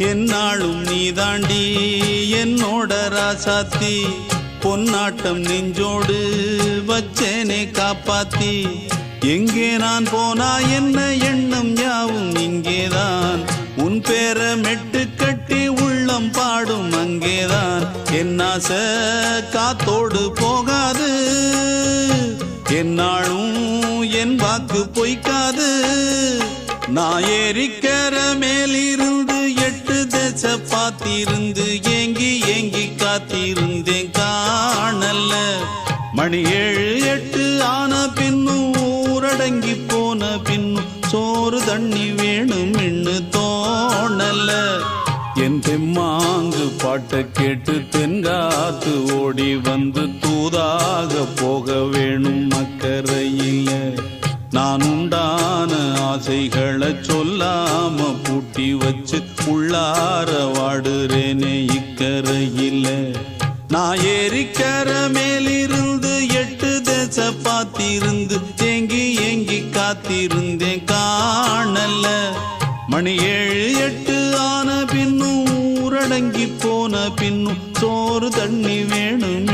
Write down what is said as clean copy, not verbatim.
என்னாலும் நீதாண்டி என்னோட ராசாத்தி பொன்னாட்டம் நெஞ்சோடு வச்சேனே காப்பாத்தி எங்கே நான் போனா என்ன எண்ணம் யாவும் இங்கேதான் உன் பேர மெட்டு கட்டி உள்ளம் பாடும் அங்கேதான் என் ஆசை காத்தோடு போகாது என்னாலும் என் வாக்கு பொய்க்காது நான் ஏறிக்கர மேலிருந்து 8 தேச பார்த்திருந்து ஏங்கி ஏங்கி காத்திருந்தேன் காணல்ல மணி 7 8 ஆன பின்னும் ஊரடங்கி போன பின்னும் சோறு தண்ணி வேணும் இன்னு தோணல என் தெம்மாங்கு பாட்டை கேட்டு தென்காத்து ஓடி வந்து தூதாக போக வேணும் அக்கறையில நான் உண்டான ஆசைகளை சொல்லாம பூட்டி வச்சு உள்ளார வாடுறேனே இக்கரையில நான் ஏறிக்கர மேலிருந்து 8 தேச பார்த்திருந்து ஏங்கி ஏங்கி காத்திருந்தேன் காணல மணி 7 8 ஆன பின்னும் ஊரடங்கி போன பின்னும் சோறு தண்ணி வேணும்